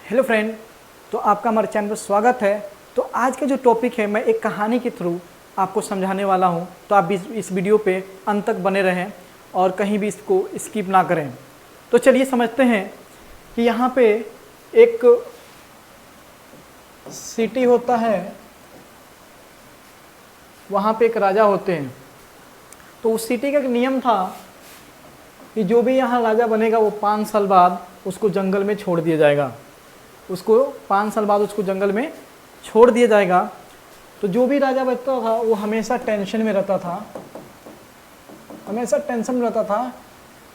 Hello friend, तो आपका हमारे चैनल पर स्वागत है। तो आज का जो टॉपिक है मैं एक कहानी के थ्रू आपको समझाने वाला हूं, तो आप इस वीडियो पे अंत तक बने रहें और कहीं भी इसको स्किप ना करें। तो चलिए समझते हैं कि यहाँ पे एक सिटी होता है, वहाँ पे एक राजा होते हैं। तो उस सिटी का एक नियम था कि जो भी यहाँ राजा बनेगा वो 5 साल बाद उसको जंगल में छोड़ दिया जाएगा। उसको 5 साल बाद उसको जंगल में छोड़ दिया जाएगा। तो जो भी राजा बनता था वो हमेशा टेंशन में रहता था, हमेशा टेंशन में रहता था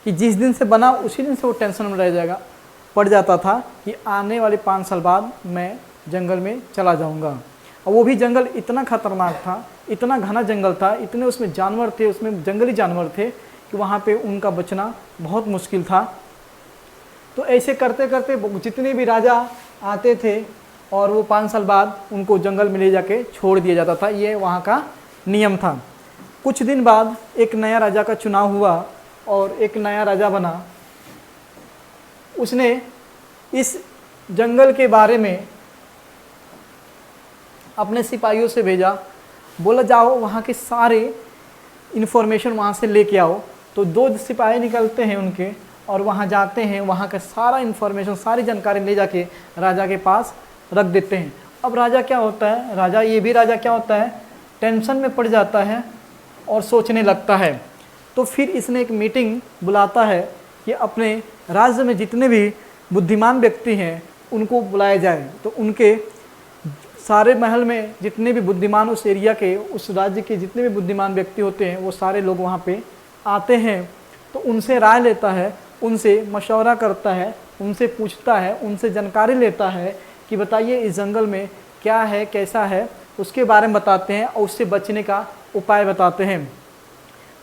कि जिस दिन से बना उसी दिन से वो टेंशन में रह जाएगा, पड़ जाता था कि आने वाले 5 साल बाद मैं जंगल में चला जाऊंगा। और वो भी जंगल इतना खतरनाक था, इतना घना जंगल था, इतने उसमें जानवर थे, उसमें जंगली जानवर थे कि वहाँ पे उनका बचना बहुत मुश्किल था। तो ऐसे करते करते जितने भी राजा आते थे और वो 5 साल बाद उनको जंगल में ले जाके छोड़ दिया जाता था, ये वहाँ का नियम था। कुछ दिन बाद एक नया राजा का चुनाव हुआ और एक नया राजा बना। उसने इस जंगल के बारे में अपने सिपाहियों से भेजा, बोला जाओ वहाँ के सारे इन्फॉर्मेशन वहाँ से लेके आओ। तो 2 सिपाही निकलते हैं उनके और वहाँ जाते हैं, वहाँ का सारा इन्फॉर्मेशन, सारी जानकारी ले जाके राजा के पास रख देते हैं। अब राजा क्या होता है, राजा क्या होता है, टेंशन में पड़ जाता है और सोचने लगता है। तो फिर इसने एक मीटिंग बुलाता है कि अपने राज्य में जितने भी बुद्धिमान व्यक्ति हैं उनको बुलाया जाए। तो उनके सारे महल में जितने भी बुद्धिमान, उस एरिया के, उस राज्य के जितने भी बुद्धिमान व्यक्ति होते हैं वो सारे लोग वहाँ पे आते हैं। तो उनसे राय लेता है, उनसे मशवरा करता है, उनसे पूछता है, उनसे जानकारी लेता है कि बताइए इस जंगल में क्या है, कैसा है, उसके बारे में बताते हैं और उससे बचने का उपाय बताते हैं।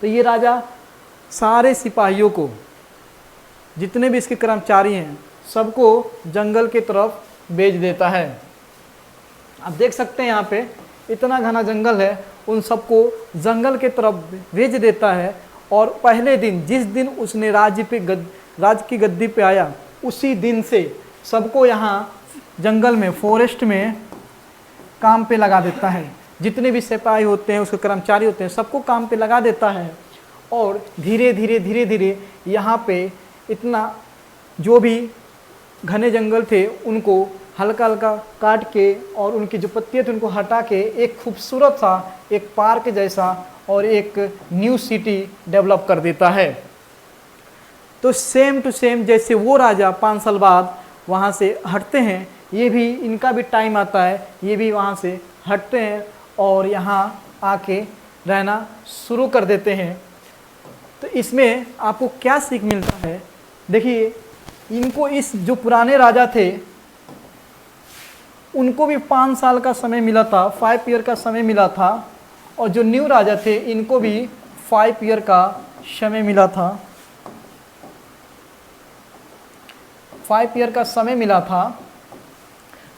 तो ये राजा सारे सिपाहियों को, जितने भी इसके कर्मचारी हैं, सबको जंगल की तरफ भेज देता है। आप देख सकते हैं यहाँ पे इतना घना जंगल है, उन सबको जंगल की तरफ भेज देता है। और पहले दिन, जिस दिन उसने राज्य की गद्दी पे आया, उसी दिन से सबको यहाँ जंगल में, फॉरेस्ट में काम पे लगा देता है। जितने भी सिपाही होते हैं, उसके कर्मचारी होते हैं, सबको काम पे लगा देता है। और धीरे धीरे यहाँ पे इतना जो भी घने जंगल थे उनको हल्का हल्का काट के और उनकी जो पत्तियाँ थी उनको हटा के एक खूबसूरत सा एक पार्क जैसा और एक न्यू सिटी डेवलप कर देता है। तो सेम टू सेम जैसे वो राजा 5 साल बाद वहाँ से हटते हैं, ये भी, इनका भी टाइम आता है, ये भी वहाँ से हटते हैं और यहाँ आके रहना शुरू कर देते हैं। तो इसमें आपको क्या सीख मिलता है, देखिए इनको, इस जो पुराने राजा थे उनको भी 5 साल का समय मिला था, 5 ईयर का समय मिला था। और जो न्यू राजा थे इनको भी 5 ईयर का समय मिला था, 5 ईयर का समय मिला था।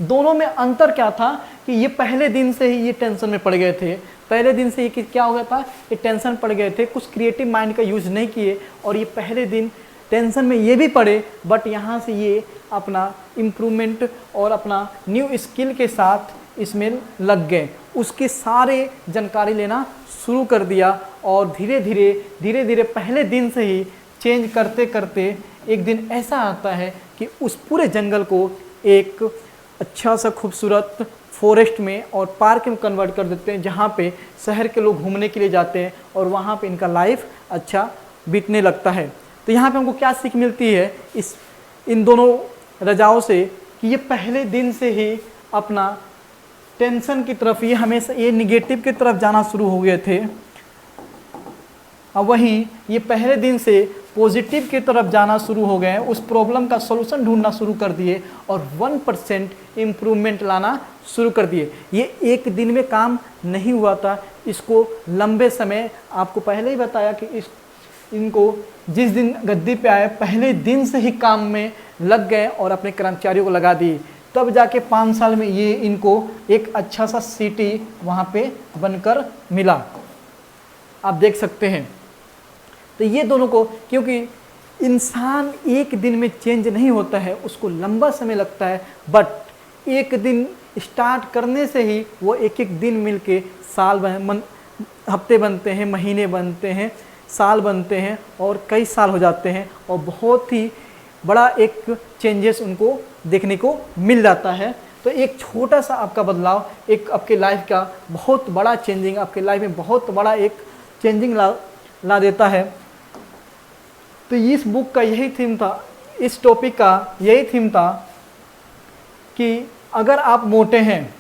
दोनों में अंतर क्या था कि ये पहले दिन से ही ये टेंशन में पड़ गए थे। पहले दिन से ही क्या हो गया था, ये टेंशन पड़ गए थे, कुछ क्रिएटिव माइंड का यूज़ नहीं किए और ये पहले दिन टेंशन में ये भी पड़े, बट यहाँ से ये अपना इम्प्रूवमेंट और अपना न्यू स्किल के साथ इसमें लग गए। उसके सारे जानकारी लेना शुरू कर दिया और धीरे धीरे पहले दिन से ही चेंज करते करते एक दिन ऐसा आता है कि उस पूरे जंगल को एक अच्छा सा खूबसूरत फॉरेस्ट में और पार्क में कन्वर्ट कर देते हैं, जहाँ पे शहर के लोग घूमने के लिए जाते हैं और वहाँ पे इनका लाइफ अच्छा बीतने लगता है। तो यहाँ पे हमको क्या सीख मिलती है इन दोनों राजाओं से कि ये पहले दिन से ही अपना टेंशन की तरफ, ये हमेशा ये निगेटिव की तरफ जाना शुरू हो गए थे। अब वहीं ये पहले दिन से पॉजिटिव की तरफ जाना शुरू हो गए, उस प्रॉब्लम का सॉल्यूशन ढूंढना शुरू कर दिए और 1% इम्प्रूवमेंट लाना शुरू कर दिए। ये एक दिन में काम नहीं हुआ था, इसको लंबे समय, आपको पहले ही बताया कि इनको जिस दिन गद्दी पे आए पहले दिन से ही काम में लग गए और अपने कर्मचारियों को लगा दिए, तब जाके 5 साल में ये इनको एक अच्छा सा सिटी वहाँ पे बनकर मिला। आप देख सकते हैं। तो ये दोनों को, क्योंकि इंसान एक दिन में चेंज नहीं होता है, उसको लंबा समय लगता है, बट एक दिन स्टार्ट करने से ही वो एक एक दिन मिलके साल हफ्ते बनते हैं, महीने बनते हैं, साल बनते हैं और कई साल हो जाते हैं और बहुत ही बड़ा एक चेंजेस उनको देखने को मिल जाता है। तो एक छोटा सा आपका बदलाव एक आपके लाइफ का बहुत बड़ा चेंजिंग, आपके लाइफ में बहुत बड़ा एक चेंजिंग ला देता है। तो इस बुक का यही थीम था, इस टॉपिक का यही थीम था कि अगर आप मोटे हैं,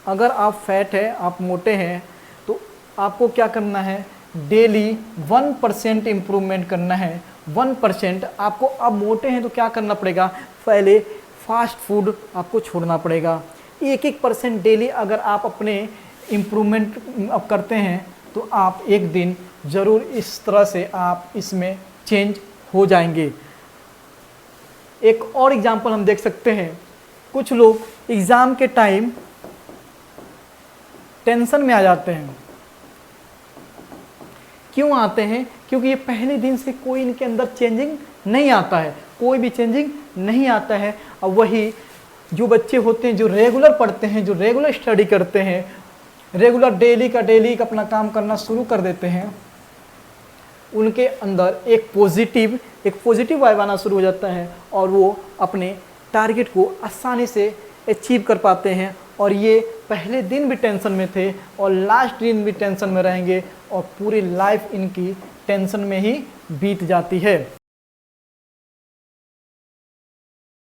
अगर आप फैट है, आप मोटे हैं, तो आपको क्या करना है, डेली 1% इम्प्रूवमेंट करना है। 1% आपको, अब मोटे हैं तो क्या करना पड़ेगा, पहले फास्ट फूड आपको छोड़ना पड़ेगा। 1% डेली अगर आप अपने इम्प्रूवमेंट अब करते हैं तो आप एक दिन ज़रूर इस तरह से आप इसमें चेंज हो जाएंगे। एक और एग्जांपल हम देख सकते हैं, कुछ लोग एग्ज़ाम के टाइम टेंशन में आ जाते हैं। क्यों आते हैं, क्योंकि ये पहले दिन से कोई इनके अंदर चेंजिंग नहीं आता है, कोई भी चेंजिंग नहीं आता है। और वही जो बच्चे होते हैं जो रेगुलर पढ़ते हैं, जो रेगुलर स्टडी करते हैं, रेगुलर डेली का अपना काम करना शुरू कर देते हैं, उनके अंदर एक पॉजिटिव वाइब आना शुरू हो जाता है और वो अपने टारगेट को आसानी से अचीव कर पाते हैं। और ये पहले दिन भी टेंशन में थे और लास्ट दिन भी टेंशन में रहेंगे और पूरी लाइफ इनकी टेंशन में ही बीत जाती है।